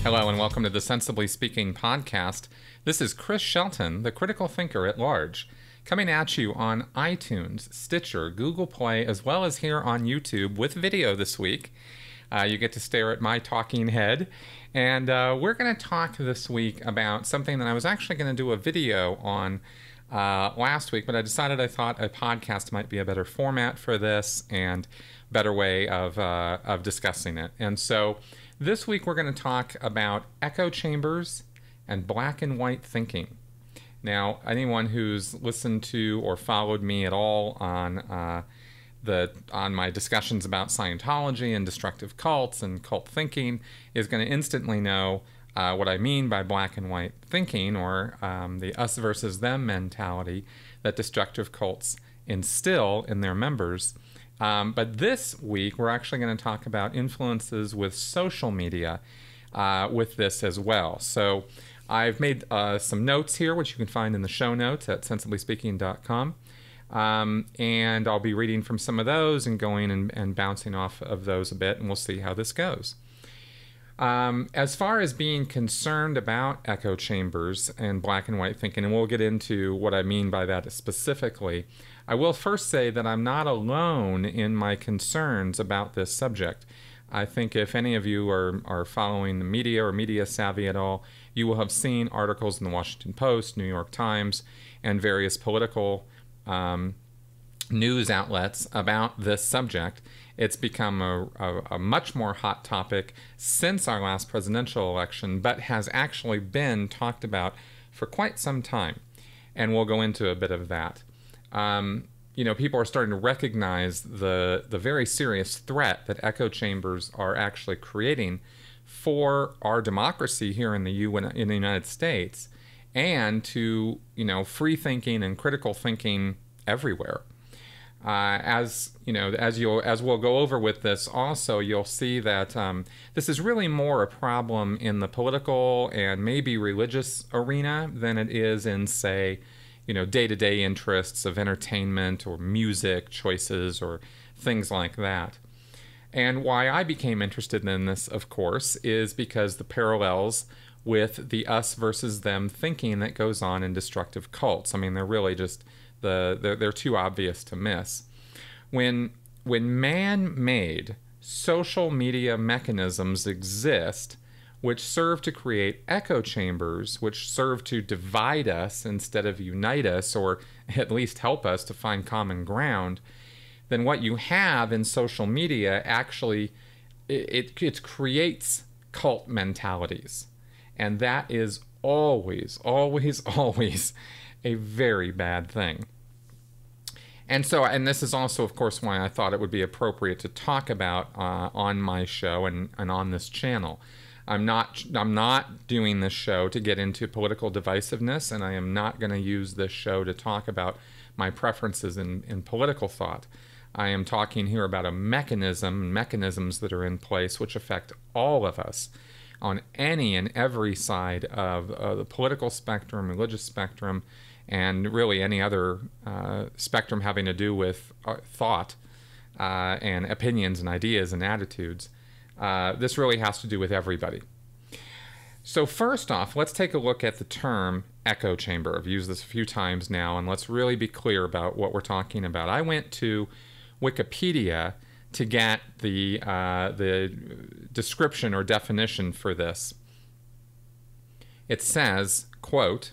Hello and welcome to the Sensibly Speaking podcast. This is Chris Shelton, the critical thinker at large, coming at you on iTunes, Stitcher, Google Play, as well as here on YouTube with video this week. You get to stare at my talking head. And we're going to talk this week about something that I was actually going to do a video on last week, but I decided I thought a podcast might be a better format for this and better way of discussing it. And so this week we're going to talk about echo chambers and black and white thinking. Now, anyone who's listened to or followed me at all on my discussions about Scientology and destructive cults and cult thinking is going to instantly know what I mean by black and white thinking, or the us versus them mentality that destructive cults instill in their members. But this week, we're actually going to talk about influences with social media with this as well. So I've made some notes here, which you can find in the show notes at sensiblyspeaking.com. And I'll be reading from some of those and going and bouncing off of those a bit, and we'll see how this goes. As far as being concerned about echo chambers and black and white thinking, and we'll get into what I mean by that specifically, I will first say that I'm not alone in my concerns about this subject. I think if any of you are following the media or media savvy at all, you will have seen articles in the Washington Post, New York Times, and various political news outlets about this subject. It's become a much more hot topic since our last presidential election, but has actually been talked about for quite some time. And we'll go into a bit of that. People are starting to recognize the very serious threat that echo chambers are actually creating for our democracy here in the United States, and to free thinking and critical thinking everywhere. As we'll go over with this also, you'll see that this is really more a problem in the political and maybe religious arena than it is in, say, day-to-day interests of entertainment or music choices or things like that. And why I became interested in this, of course, is because the parallels with the us versus them thinking that goes on in destructive cults. I mean, they're really just they're too obvious to miss. When man-made social media mechanisms exist, which serve to create echo chambers, which serve to divide us instead of unite us, or at least help us to find common ground, then what you have in social media actually, it creates cult mentalities. And that is always, always, always a very bad thing. And so, and this is also, of course, why I thought it would be appropriate to talk about on my show and on this channel. I'm not doing this show to get into political divisiveness, and I am not going to use this show to talk about my preferences in political thought. I am talking here about a mechanisms that are in place which affect all of us on any and every side of the political spectrum, religious spectrum, and really any other spectrum having to do with thought and opinions and ideas and attitudes. This really has to do with everybody. So first off, let's take a look at the term echo chamber. I've used this a few times now, and let's really be clear about what we're talking about. I went to Wikipedia to get the description or definition for this. It says, quote,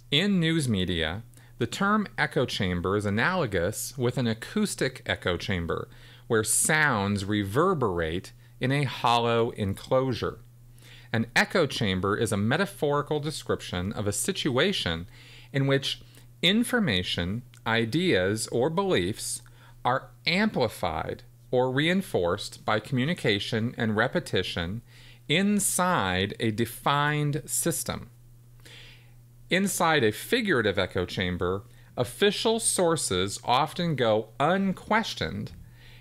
"In news media, the term echo chamber is analogous with an acoustic echo chamber, where sounds reverberate in a hollow enclosure. An echo chamber is a metaphorical description of a situation in which information, ideas, or beliefs are amplified or reinforced by communication and repetition inside a defined system. Inside a figurative echo chamber, official sources often go unquestioned,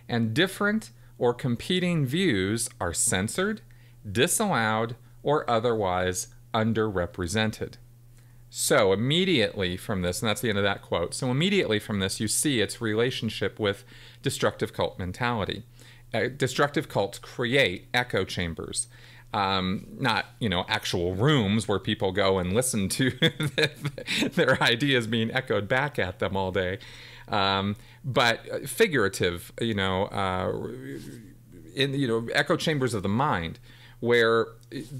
and different or competing views are censored, disallowed, or otherwise underrepresented." So immediately from this, and that's the end of that quote, so immediately from this you see its relationship with destructive cult mentality. Destructive cults create echo chambers. Not, actual rooms where people go and listen to their ideas being echoed back at them all day, but figurative, echo chambers of the mind, where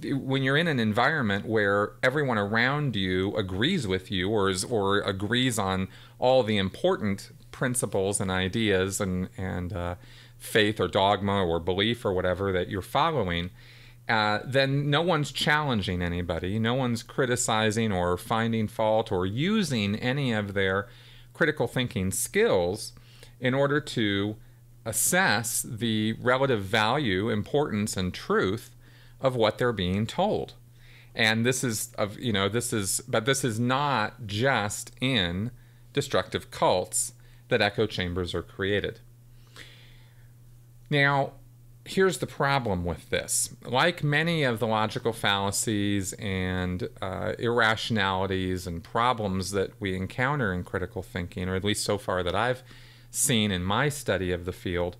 when you're in an environment where everyone around you agrees with you or agrees on all the important principles and ideas and faith or dogma or belief or whatever that you're following, then no one's challenging anybody. No one's criticizing or finding fault or using any of their critical thinking skills in order to assess the relative value, importance, and truth of what they're being told. And this is not just in destructive cults that echo chambers are created. Now, here's the problem with this. Like many of the logical fallacies and irrationalities and problems that we encounter in critical thinking, or at least so far that I've seen in my study of the field,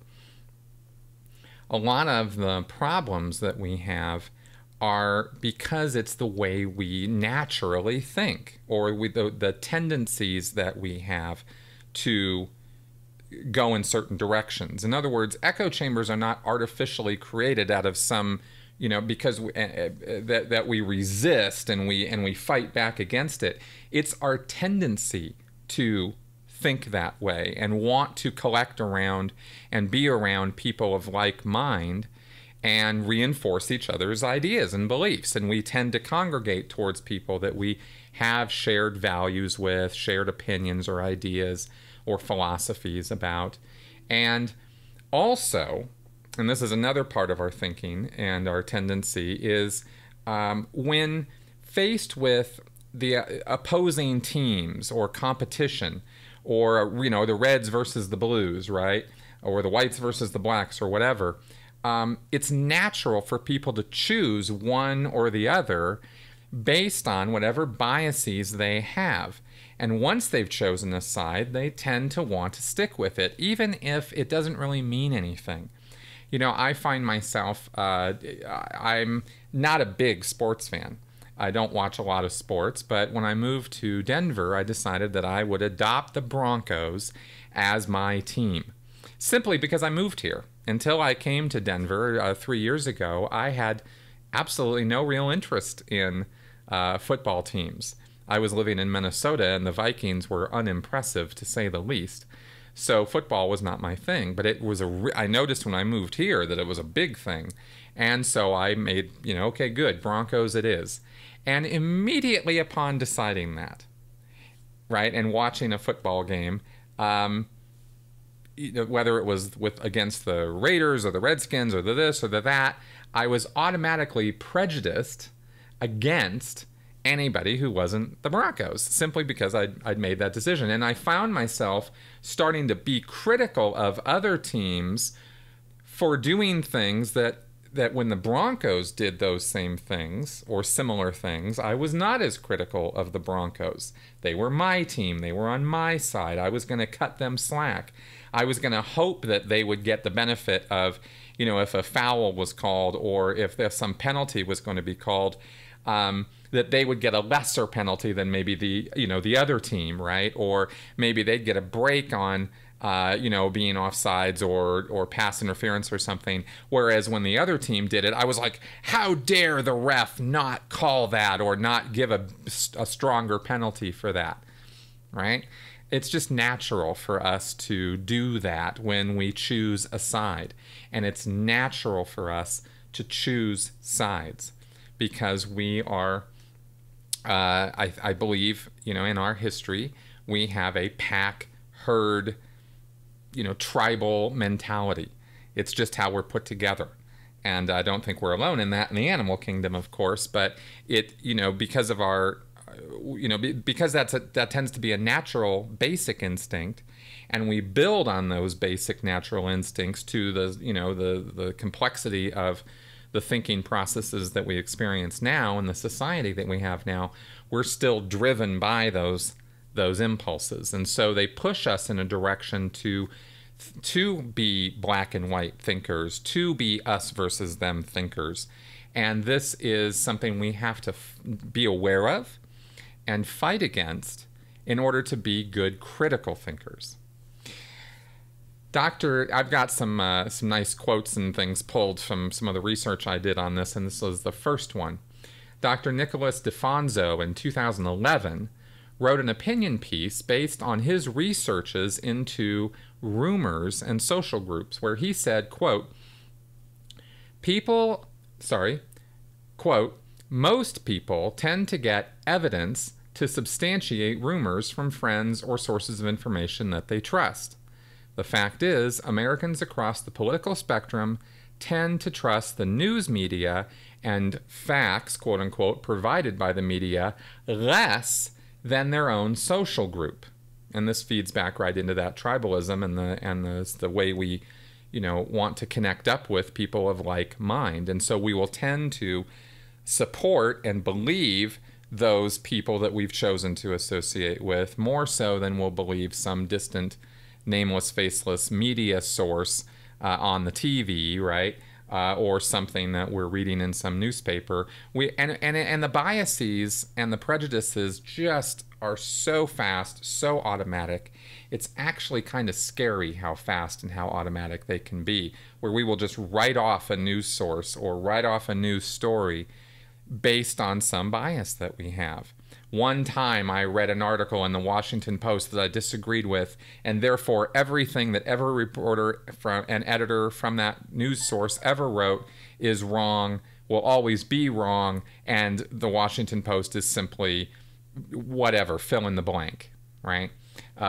a lot of the problems that we have are because it's the way we naturally think, or the tendencies that we have to go in certain directions. In other words, echo chambers are not artificially created out of some, because that we resist and we fight back against it. It's our tendency to think that way and want to collect around and be around people of like mind and reinforce each other's ideas and beliefs. And we tend to congregate towards people that we have shared values with, shared opinions or ideas or philosophies about. And also, and this is another part of our thinking and our tendency, is when faced with the opposing teams or competition, or the Reds versus the Blues, right? Or the Whites versus the Blacks, or whatever, it's natural for people to choose one or the other based on whatever biases they have. And once they've chosen a side, they tend to want to stick with it, even if it doesn't really mean anything. I find myself, I'm not a big sports fan. I don't watch a lot of sports, but when I moved to Denver, I decided that I would adopt the Broncos as my team, simply because I moved here. Until I came to Denver 3 years ago, I had absolutely no real interest in football teams. I was living in Minnesota, and the Vikings were unimpressive, to say the least. So football was not my thing, but it was I noticed when I moved here that it was a big thing. And so I made, okay, good, Broncos it is. And immediately upon deciding that, right, and watching a football game, whether it was against the Raiders or the Redskins or the this or the that, I was automatically prejudiced against anybody who wasn't the Broncos, simply because I'd made that decision. And I found myself starting to be critical of other teams for doing things that when the Broncos did those same things or similar things, I was not as critical of the Broncos. They were my team. They were on my side. I was going to cut them slack. I was going to hope that they would get the benefit of, if a foul was called or if there's some penalty was going to be called, that they would get a lesser penalty than maybe the other team, right? Or maybe they'd get a break on being offsides or pass interference or something. Whereas when the other team did it, I was like, how dare the ref not call that or not give a stronger penalty for that, right? It's just natural for us to do that when we choose a side. And it's natural for us to choose sides because we are, I believe, in our history, we have a pack herd tribal mentality. It's just how we're put together. And I don't think we're alone in that in the animal kingdom, of course, but it, because of our, because that tends to be a natural basic instinct, and we build on those basic natural instincts to the complexity of the thinking processes that we experience now and the society that we have now. We're still driven by those impulses, and so they push us in a direction to be black and white thinkers, to be us versus them thinkers, And this is something we have to be aware of and fight against in order to be good critical thinkers. I've got some nice quotes and things pulled from some of the research I did on this, and this was the first one. Dr. Nicholas DeFonso in 2011 wrote an opinion piece based on his researches into rumors and social groups, where he said, quote, most people tend to get evidence to substantiate rumors from friends or sources of information that they trust. The fact is, Americans across the political spectrum tend to trust the news media and facts, quote unquote, provided by the media less than their own social group. And this feeds back right into that tribalism and the way we, want to connect up with people of like mind. And so we will tend to support and believe those people that we've chosen to associate with more so than we'll believe some distant, nameless, faceless media source on the TV, right? Or something that we're reading in some newspaper. And the biases and the prejudices just are so fast, so automatic. It's actually kind of scary how fast and how automatic they can be, where we will just write off a news source or write off a news story based on some bias that we have. One time I read an article in the Washington Post that I disagreed with, and therefore everything that every reporter and editor from that news source ever wrote is wrong, will always be wrong, and the Washington Post is simply whatever, fill in the blank, right?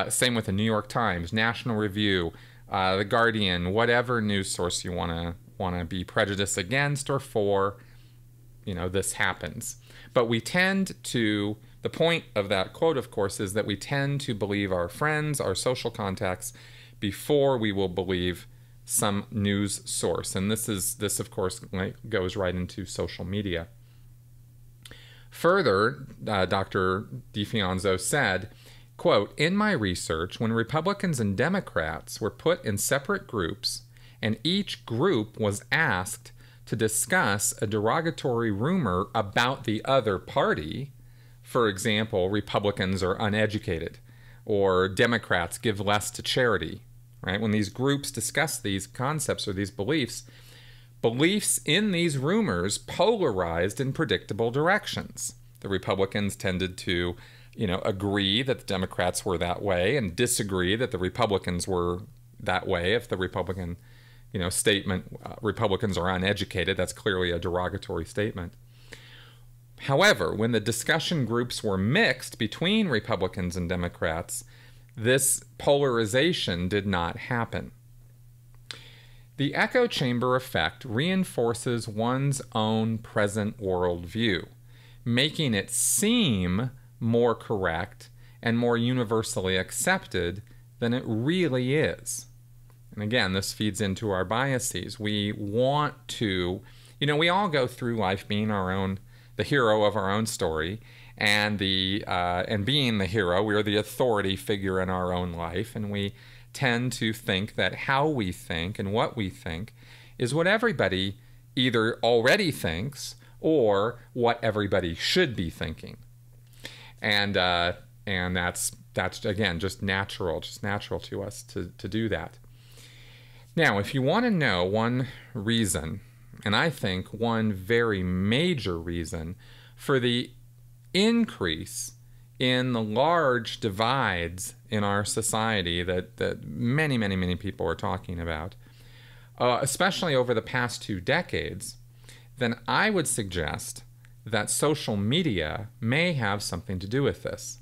Same with the New York Times, National Review, The Guardian, whatever news source you want to be prejudiced against or for, this happens. But we tend to, the point of that quote, of course, is that we tend to believe our friends, our social contacts, before we will believe some news source. And this, of course, goes right into social media. Further, Dr. DeFionzo said, quote, in my research, when Republicans and Democrats were put in separate groups and each group was asked to discuss a derogatory rumor about the other party, for example, Republicans are uneducated or Democrats give less to charity, right? When these groups discuss these concepts or these beliefs in these rumors polarized in predictable directions. The Republicans tended to, agree that the Democrats were that way and disagree that the Republicans were that way. If the Republican, statement, Republicans are uneducated, that's clearly a derogatory statement. However, when the discussion groups were mixed between Republicans and Democrats, this polarization did not happen. The echo chamber effect reinforces one's own present worldview, making it seem more correct and more universally accepted than it really is. And again, this feeds into our biases. We want to, we all go through life being the hero of our own story, and being the hero, we're the authority figure in our own life, and we tend to think that how we think and what we think is what everybody either already thinks or what everybody should be thinking. And that's again just natural to us to do that. Now, if you want to know one reason, and I think one very major reason for the increase in the large divides in our society that many, many, many people are talking about, especially over the past 2 decades, then I would suggest that social media may have something to do with this.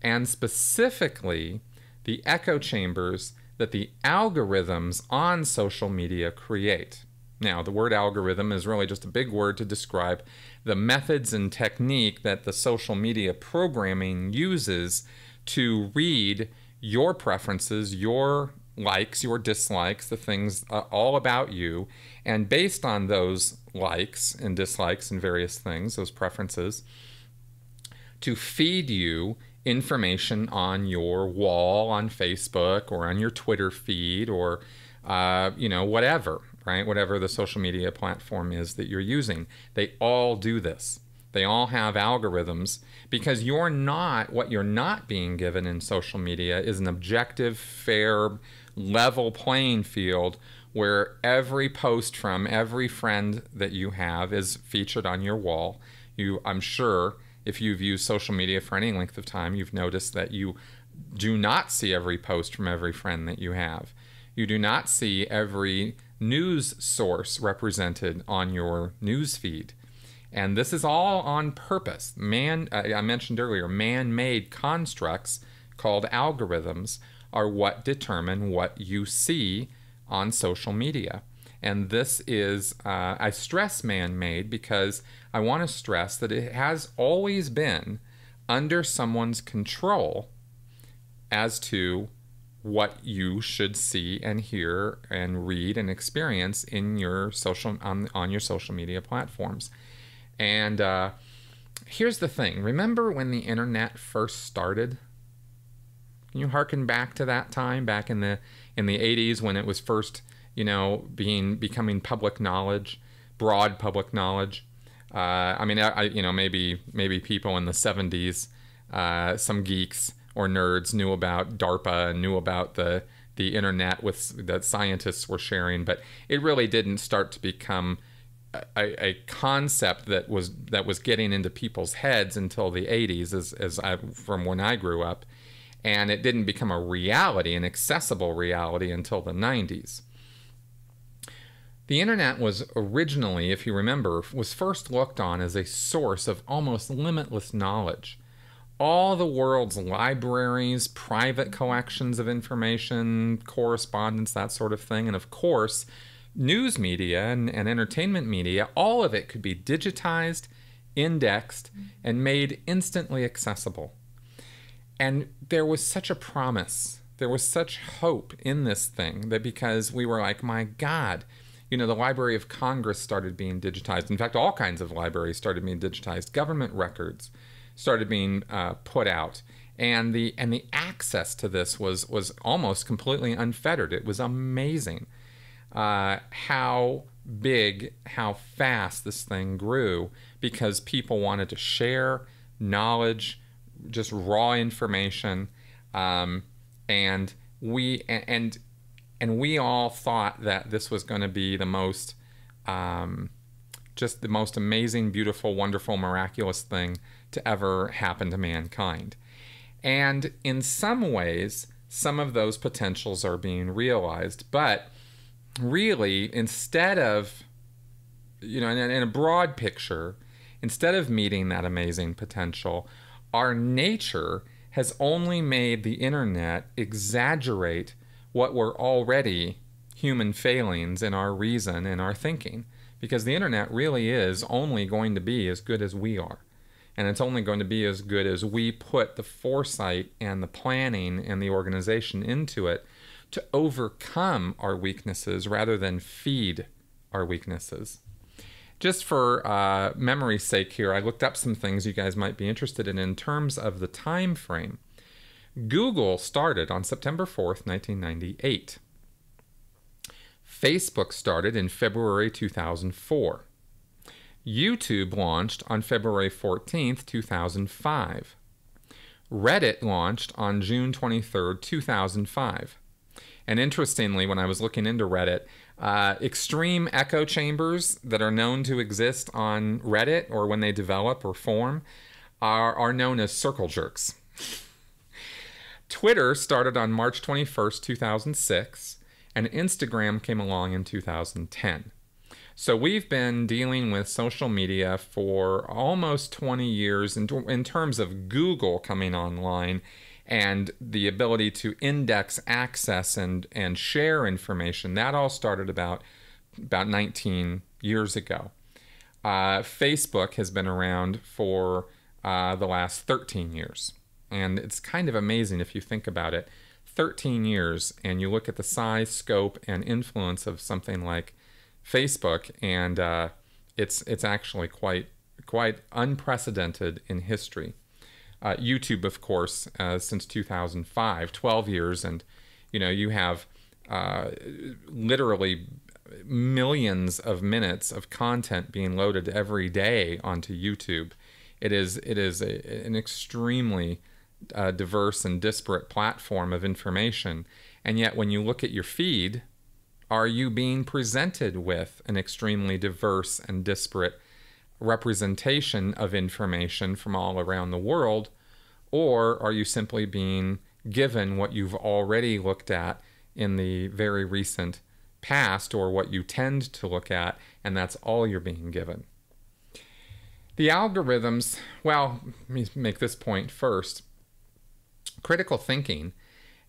And specifically, the echo chambers that the algorithms on social media create. Now, the word algorithm is really just a big word to describe the methods and technique that the social media programming uses to read your preferences, your likes, your dislikes, the things all about you, and based on those likes and dislikes and various things, those preferences, to feed you information on your wall on Facebook or on your Twitter feed or whatever. right? Whatever the social media platform is that you're using. They all do this. They all have algorithms, because what you're not being given in social media is an objective, fair, level playing field where every post from every friend that you have is featured on your wall. I'm sure if you've used social media for any length of time, you've noticed that you do not see every post from every friend that you have. You do not see every news source represented on your news feed. And this is all on purpose. I mentioned earlier, man-made constructs called algorithms are what determine what you see on social media. And this is, I stress man-made because I want to stress that it has always been under someone's control as to what you should see and hear and read and experience in your on your social media platforms. And here's the thing. Remember when the internet first started? Can you harken back to that time, back in the 80s, when it was first, becoming public knowledge, broad public knowledge? Maybe people in the 70s, some geeks or nerds knew about DARPA and knew about the internet that scientists were sharing, but it really didn't start to become a concept that was getting into people's heads until the 80s, from when I grew up, and it didn't become a reality, an accessible reality, until the 90s. The internet was originally, if you remember, was first looked on as a source of almost limitless knowledge. All the world's libraries, private collections of information, correspondence, that sort of thing, and of course, news media and entertainment media, all of it could be digitized, indexed, and made instantly accessible. And there was such a promise, there was such hope in this thing, that because we were like, my God, the Library of Congress started being digitized. In fact, all kinds of libraries started being digitized. Government records started being put out. And the access to this was almost completely unfettered. It was amazing how big, how fast this thing grew, because people wanted to share knowledge, just raw information, and we all thought that this was going to be the most, just the most amazing, beautiful, wonderful, miraculous thing to ever happen to mankind. And in some ways, some of those potentials are being realized, but really, instead of, in a broad picture, instead of meeting that amazing potential, our nature has only made the internet exaggerate what were already human failings in our reason and our thinking. Because the internet really is only going to be as good as we are. And it's only going to be as good as we put the foresight and the planning and the organization into it to overcome our weaknesses rather than feed our weaknesses. Just for memory's sake here, I looked up some things you guys might be interested in terms of the time frame. Google started on September 4th, 1998. Facebook started in February 2004. YouTube launched on February 14th, 2005. Reddit launched on June 23rd, 2005. And interestingly, when I was looking into Reddit, extreme echo chambers that are known to exist on Reddit, or when they develop or form, are known as circle jerks. Twitter started on March 21st, 2006, and Instagram came along in 2010. So we've been dealing with social media for almost 20 years in terms of Google coming online and the ability to index, access, and share information. That all started about 19 years ago. Facebook has been around for the last 13 years. And it's kind of amazing if you think about it. 13 years, and you look at the size, scope, and influence of something like Facebook, and it's actually quite unprecedented in history. YouTube, of course, since 2005, 12 years, and you have literally millions of minutes of content being loaded every day onto YouTube. It is an extremely diverse and disparate platform of information. And yet when you look at your feed, are you being presented with an extremely diverse and disparate representation of information from all around the world? Or are you simply being given what you've already looked at in the very recent past, or what you tend to look at, and that's all you're being given? The algorithms, well, let me make this point first. Critical thinking,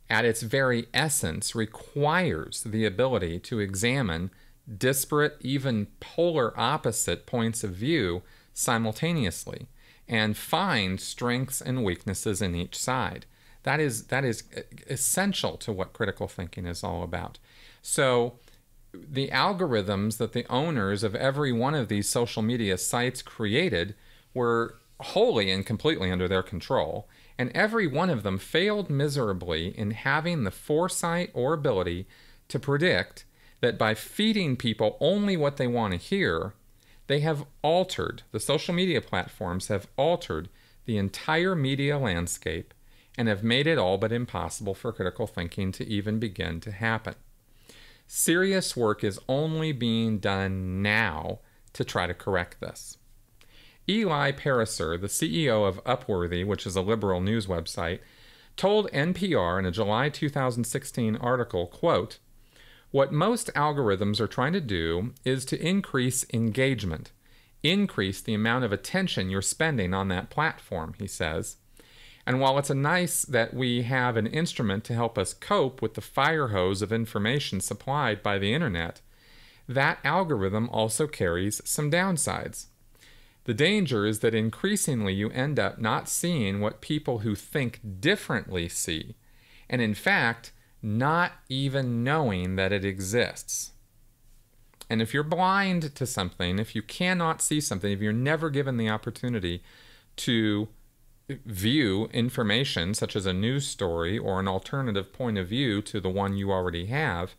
at its very essence, requires the ability to examine disparate, even polar opposite points of view simultaneously and find strengths and weaknesses in each side. That is essential to what critical thinking is all about. So the algorithms that the owners of every one of these social media sites created were wholly and completely under their control, and every one of them failed miserably in having the foresight or ability to predict that by feeding people only what they want to hear, they have altered, the social media platforms have altered the entire media landscape and have made it all but impossible for critical thinking to even begin to happen. Serious work is only being done now to try to correct this. Eli Pariser, the CEO of Upworthy, which is a liberal news website, told NPR in a July 2016 article, quote, "What most algorithms are trying to do is to increase engagement, increase the amount of attention you're spending on that platform," he says. And while it's nice that we have an instrument to help us cope with the fire hose of information supplied by the internet, that algorithm also carries some downsides. The danger is that increasingly you end up not seeing what people who think differently see, and in fact, not even knowing that it exists. And if you're blind to something, if you cannot see something, if you're never given the opportunity to view information such as a news story or an alternative point of view to the one you already have,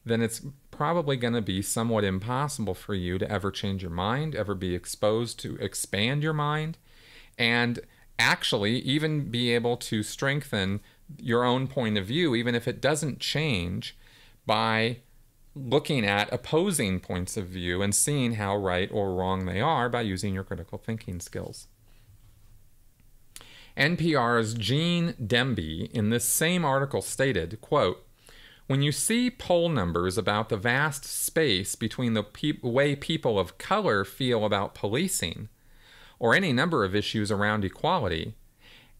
then it's probably going to be somewhat impossible for you to ever change your mind, ever be exposed to expand your mind, and actually even be able to strengthen your own point of view, even if it doesn't change, by looking at opposing points of view and seeing how right or wrong they are by using your critical thinking skills. NPR's Gene Demby in this same article stated, quote, "When you see poll numbers about the vast space between the way people of color feel about policing, or any number of issues around equality,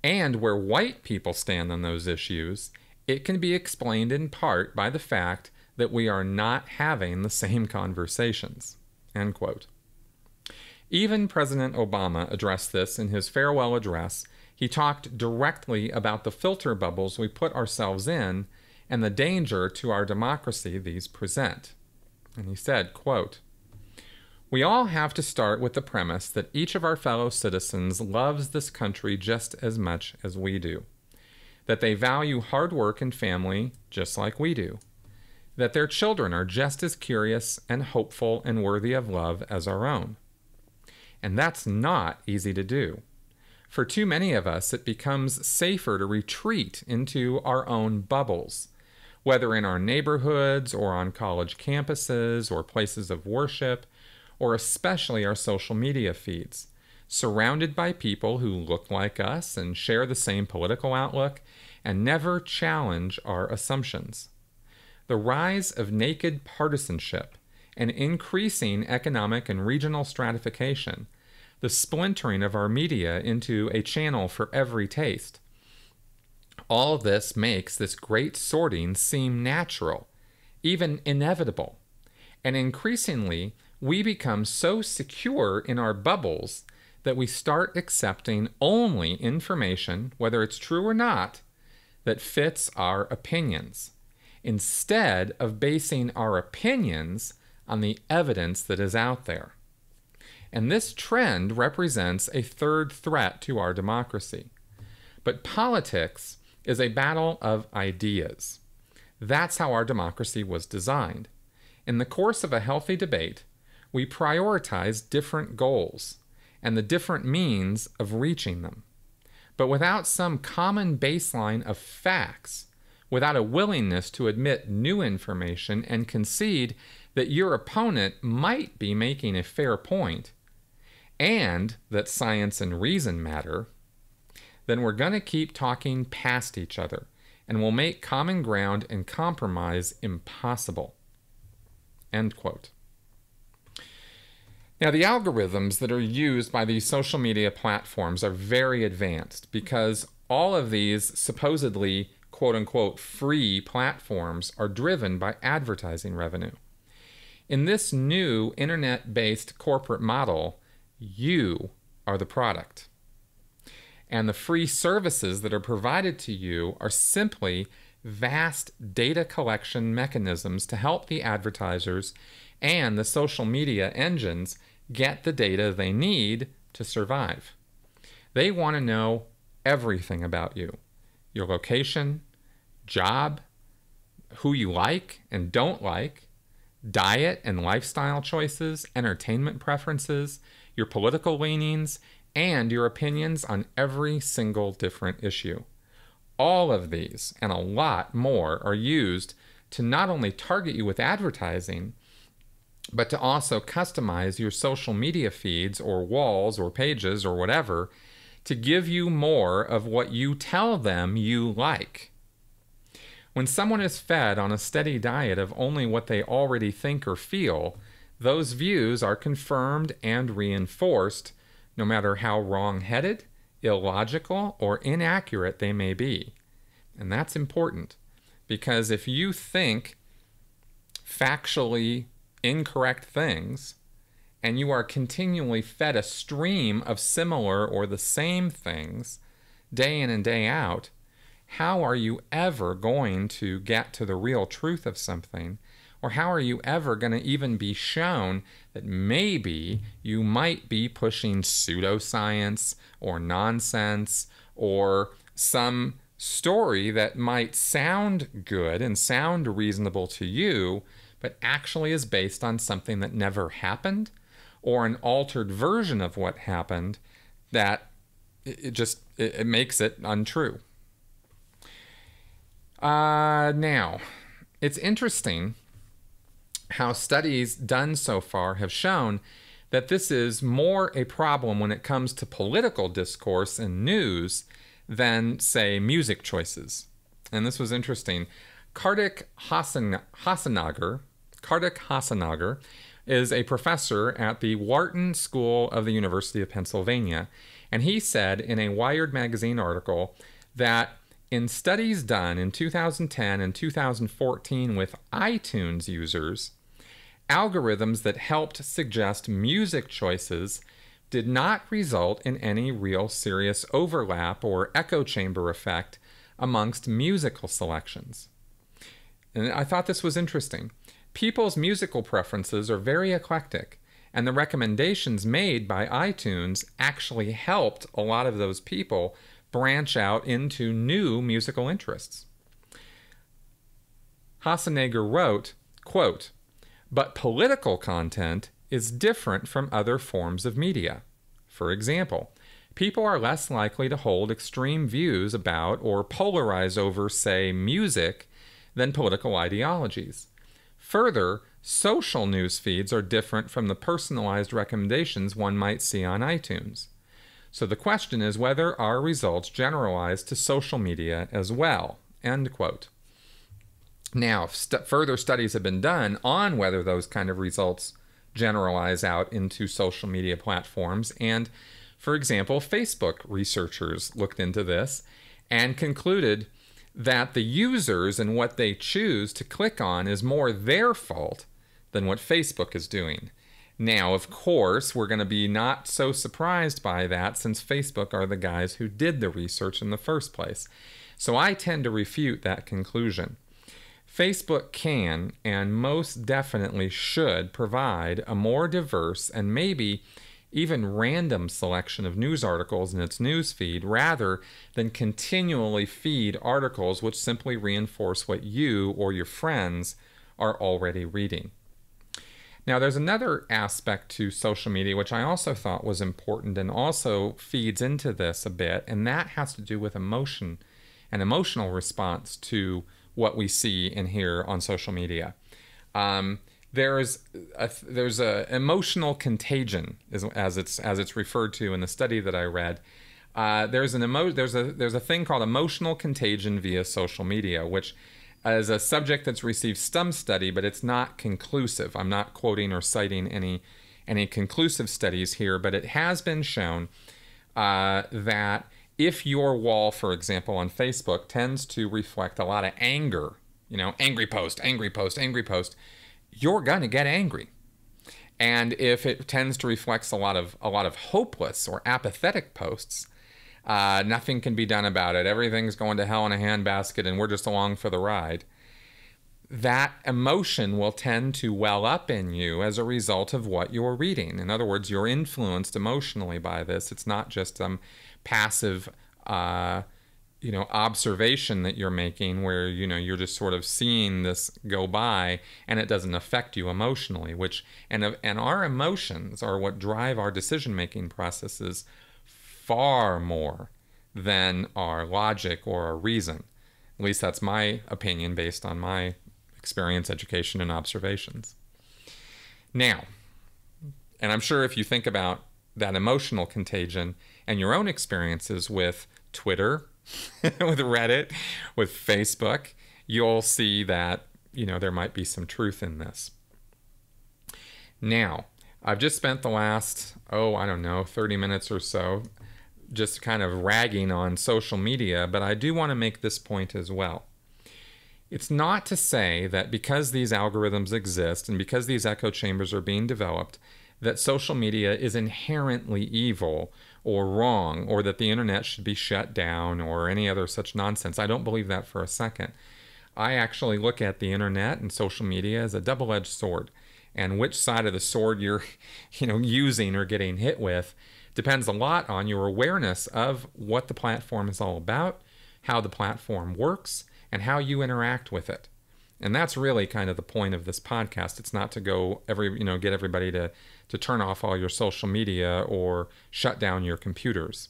and where white people stand on those issues, it can be explained in part by the fact that we are not having the same conversations." End quote. Even President Obama addressed this in his farewell address. He talked directly about the filter bubbles we put ourselves in and the danger to our democracy these present. And he said, quote, "We all have to start with the premise that each of our fellow citizens loves this country just as much as we do, that they value hard work and family just like we do, that their children are just as curious and hopeful and worthy of love as our own. And that's not easy to do. For too many of us, it becomes safer to retreat into our own bubbles, whether in our neighborhoods or on college campuses or places of worship, or especially our social media feeds, surrounded by people who look like us and share the same political outlook and never challenge our assumptions. The rise of naked partisanship and increasing economic and regional stratification, the splintering of our media into a channel for every taste. All this makes this great sorting seem natural, even inevitable. And increasingly, we become so secure in our bubbles that we start accepting only information, whether it's true or not, that fits our opinions, instead of basing our opinions on the evidence that is out there. And this trend represents a third threat to our democracy. But politics is a battle of ideas. That's how our democracy was designed. In the course of a healthy debate, we prioritize different goals and the different means of reaching them. But without some common baseline of facts, without a willingness to admit new information and concede that your opponent might be making a fair point, and that science and reason matter, then we're going to keep talking past each other, and will make common ground and compromise impossible. End quote. Now, the algorithms that are used by these social media platforms are very advanced because all of these supposedly quote-unquote free platforms are driven by advertising revenue. In this new internet-based corporate model, you are the product. And the free services that are provided to you are simply vast data collection mechanisms to help the advertisers and the social media engines get the data they need to survive. They want to know everything about you: your location, job, who you like and don't like, diet and lifestyle choices, entertainment preferences, your political leanings, and your opinions on every single different issue. All of these and a lot more are used to not only target you with advertising, but to also customize your social media feeds or walls or pages or whatever to give you more of what you tell them you like. When someone is fed on a steady diet of only what they already think or feel, those views are confirmed and reinforced, no matter how wrong-headed, illogical, or inaccurate they may be. And that's important, because if you think factually incorrect things, and you are continually fed a stream of similar or the same things day in and day out, how are you ever going to get to the real truth of something? Or how are you ever going to even be shown that maybe you might be pushing pseudoscience or nonsense or some story that might sound good and sound reasonable to you, but actually is based on something that never happened, or an altered version of what happened that it makes it untrue. Now, it's interesting how studies done so far have shown that this is more a problem when it comes to political discourse and news than, say, music choices. And this was interesting. Kartik Hasanagar is a professor at the Wharton School of the University of Pennsylvania, and he said in a Wired magazine article that in studies done in 2010 and 2014 with iTunes users, algorithms that helped suggest music choices did not result in any real serious overlap or echo chamber effect amongst musical selections. And I thought this was interesting. People's musical preferences are very eclectic, and the recommendations made by iTunes actually helped a lot of those people branch out into new musical interests. Hasanagar wrote, quote, "But political content is different from other forms of media. For example, people are less likely to hold extreme views about or polarize over, say, music than political ideologies. Further, social news feeds are different from the personalized recommendations one might see on iTunes. So the question is whether our results generalize to social media as well." End quote. Now, further studies have been done on whether those kind of results generalize out into social media platforms. And, for example, Facebook researchers looked into this and concluded that the users and what they choose to click on is more their fault than what Facebook is doing. Now, of course, we're going to be not so surprised by that since Facebook are the guys who did the research in the first place. So I tend to refute that conclusion. Facebook can and most definitely should provide a more diverse and maybe even random selection of news articles in its news feed rather than continually feed articles which simply reinforce what you or your friends are already reading. Now, there's another aspect to social media which I also thought was important and also feeds into this a bit, and that has to do with emotion and emotional response to what we see and hear on social media. There's a emotional contagion, as it's referred to in the study that I read. There's a thing called emotional contagion via social media, which is a subject that's received some study, but it's not conclusive. I'm not quoting or citing any conclusive studies here, but it has been shown that if your wall, for example, on Facebook tends to reflect a lot of anger, angry post, angry post, angry post, you're gonna get angry. And if it tends to reflect a lot of hopeless or apathetic posts, nothing can be done about it, everything's going to hell in a handbasket and we're just along for the ride, that emotion will tend to well up in you as a result of what you're reading. In other words, you're influenced emotionally by this. It's not just some passive observation that you're making where you're just sort of seeing this go by and it doesn't affect you emotionally, and our emotions are what drive our decision-making processes far more than our logic or our reason. At least that's my opinion based on my experience, education, and observations. Now, and I'm sure if you think about that emotional contagion and your own experiences with Twitter, with Reddit, with Facebook, you'll see that, there might be some truth in this. Now, I've just spent the last, 30 minutes or so just kind of ragging on social media, but I do want to make this point as well. It's not to say that because these algorithms exist and because these echo chambers are being developed, that social media is inherently evil or wrong, or that the internet should be shut down or any other such nonsense. I don't believe that for a second. I actually look at the internet and social media as a double-edged sword, and which side of the sword you're using or getting hit with depends a lot on your awareness of what the platform is all about, how the platform works, and how you interact with it. And that's really kind of the point of this podcast. It's not to go get everybody to turn off all your social media or shut down your computers.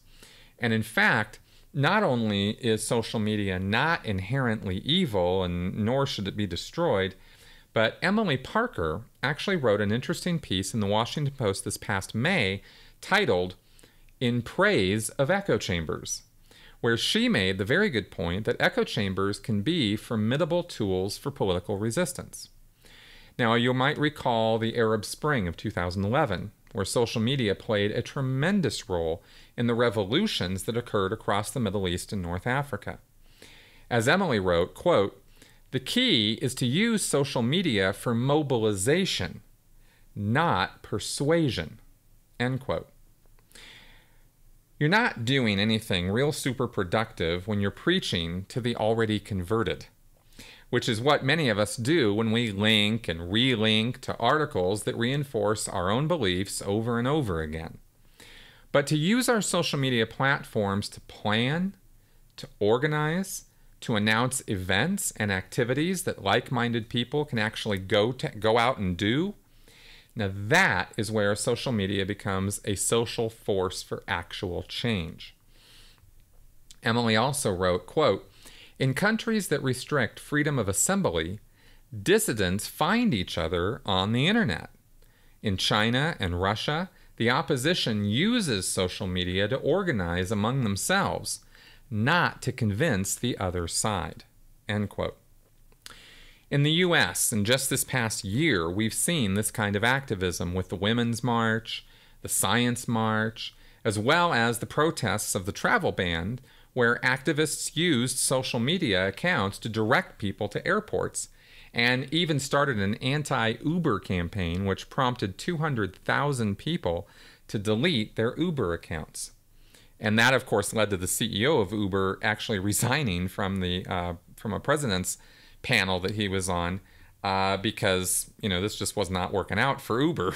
And in fact, not only is social media not inherently evil, and nor should it be destroyed, but Emily Parker actually wrote an interesting piece in the Washington Post this past May titled "In Praise of Echo Chambers," where she made the very good point that echo chambers can be formidable tools for political resistance. Now, you might recall the Arab Spring of 2011, where social media played a tremendous role in the revolutions that occurred across the Middle East and North Africa. As Emily wrote, quote, "The key is to use social media for mobilization, not persuasion," end quote. You're not doing anything real super productive when you're preaching to the already converted, which is what many of us do when we link and relink to articles that reinforce our own beliefs over and over again. But to use our social media platforms to plan, to organize, to announce events and activities that like-minded people can actually go out and do, now that is where social media becomes a social force for actual change. Emily also wrote, quote, "In countries that restrict freedom of assembly, dissidents find each other on the internet. In China and Russia, the opposition uses social media to organize among themselves, not to convince the other side," end quote. In the U.S., in just this past year, we've seen this kind of activism with the Women's March, the Science March, as well as the protests of the travel ban, where activists used social media accounts to direct people to airports, and even started an anti-Uber campaign which prompted 200,000 people to delete their Uber accounts. And that, of course, led to the CEO of Uber actually resigning from a president's panel that he was on because, this just was not working out for Uber.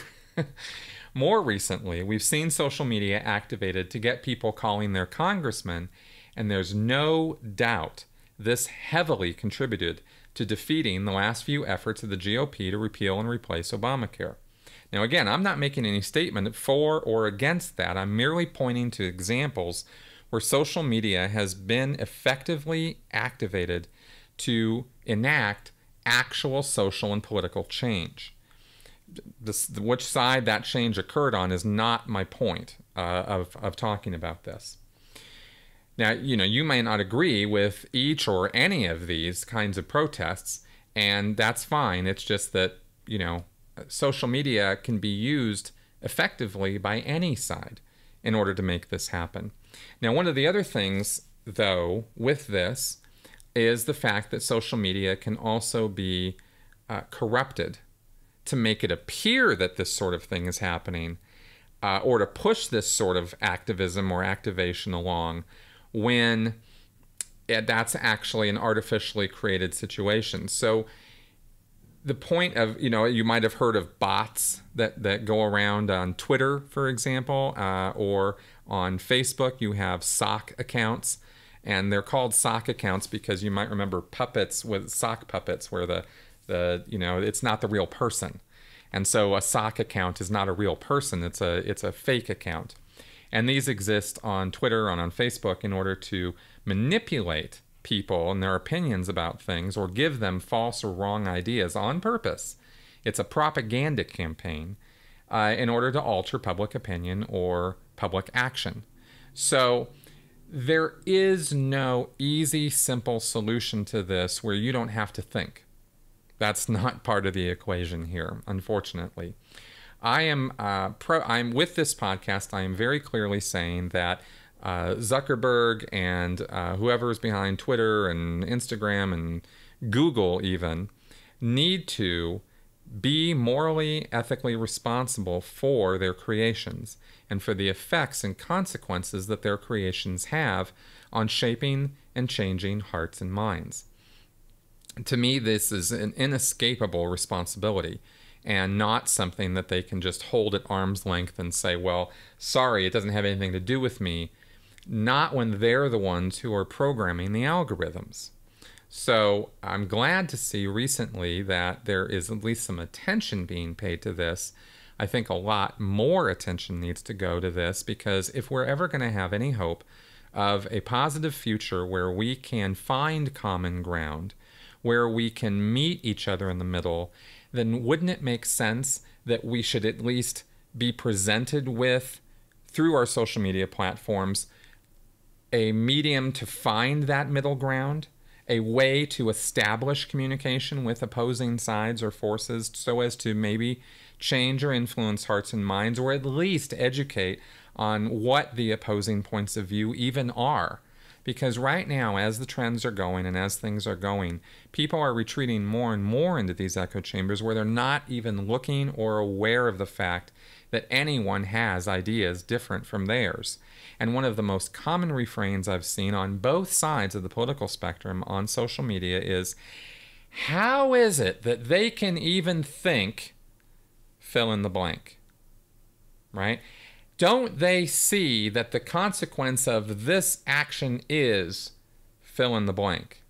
More recently, we've seen social media activated to get people calling their congressmen, and there's no doubt this heavily contributed to defeating the last few efforts of the GOP to repeal and replace Obamacare. Now, again, I'm not making any statement for or against that. I'm merely pointing to examples where social media has been effectively activated to enact actual social and political change. Which side that change occurred on is not my point of talking about this. Now, you may not agree with each or any of these kinds of protests, and that's fine. It's just that, social media can be used effectively by any side in order to make this happen. Now, one of the other things, though, with this is the fact that social media can also be corrupted to make it appear that this sort of thing is happening, or to push this sort of activism or activation along, when that's actually an artificially created situation. So the point of, you might have heard of bots that go around on Twitter, for example, or on Facebook. You have sock accounts, and they're called sock accounts because you might remember puppets with sock puppets where it's not the real person. And so a sock account is not a real person. It's a fake account. And these exist on Twitter and on Facebook in order to manipulate people and their opinions about things, or give them false or wrong ideas on purpose. It's a propaganda campaign in order to alter public opinion or public action. So there is no easy, simple solution to this where you don't have to think. That's not part of the equation here, unfortunately. I'm with this podcast, I am very clearly saying that Zuckerberg and whoever is behind Twitter and Instagram and Google even need to be morally, ethically responsible for their creations and for the effects and consequences that their creations have on shaping and changing hearts and minds. To me, this is an inescapable responsibility, and not something that they can just hold at arm's length and say, well, sorry, it doesn't have anything to do with me. Not when they're the ones who are programming the algorithms. So I'm glad to see recently that there is at least some attention being paid to this. I think a lot more attention needs to go to this, because if we're ever going to have any hope of a positive future where we can find common ground, where we can meet each other in the middle, then wouldn't it make sense that we should at least be presented with, through our social media platforms, a medium to find that middle ground, a way to establish communication with opposing sides or forces so as to maybe change or influence hearts and minds, or at least educate on what the opposing points of view even are. Because right now, as the trends are going and as things are going, people are retreating more and more into these echo chambers where they're not even looking or aware of the fact that anyone has ideas different from theirs. And one of the most common refrains I've seen on both sides of the political spectrum on social media is, how is it that they can even think fill in the blank, right? Don't they see that the consequence of this action is fill in the blank?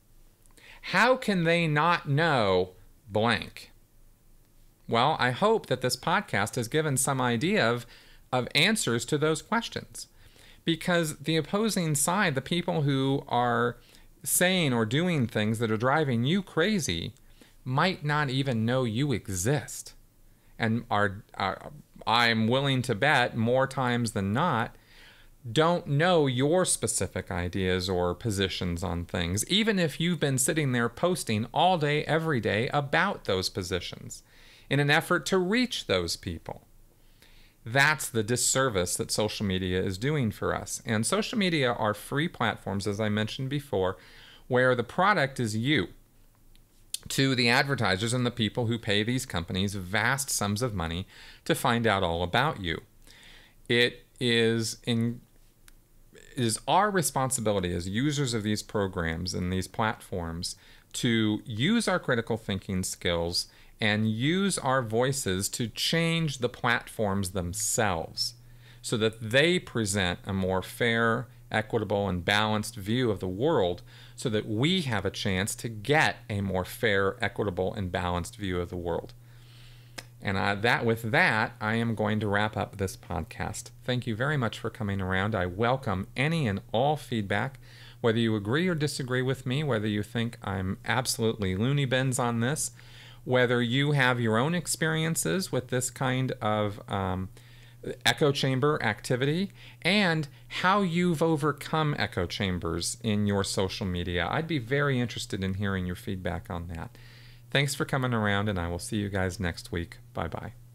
How can they not know blank? Well, I hope that this podcast has given some idea of answers to those questions. Because the opposing side, the people who are saying or doing things that are driving you crazy, might not even know you exist. And I'm willing to bet more times than not, don't know your specific ideas or positions on things, even if you've been sitting there posting all day, every day about those positions in an effort to reach those people. That's the disservice that social media is doing for us. And social media are free platforms, as I mentioned before, where the product is you, to the advertisers and the people who pay these companies vast sums of money to find out all about you. It is our responsibility as users of these programs and these platforms to use our critical thinking skills and use our voices to change the platforms themselves so that they present a more fair, equitable, and balanced view of the world, so that we have a chance to get a more fair, equitable, and balanced view of the world. And with that, I am going to wrap up this podcast. Thank you very much for coming around. I welcome any and all feedback, whether you agree or disagree with me, whether you think I'm absolutely loony bins on this, whether you have your own experiences with this kind of echo chamber activity, and how you've overcome echo chambers in your social media. I'd be very interested in hearing your feedback on that. Thanks for coming around, and I will see you guys next week. Bye-bye.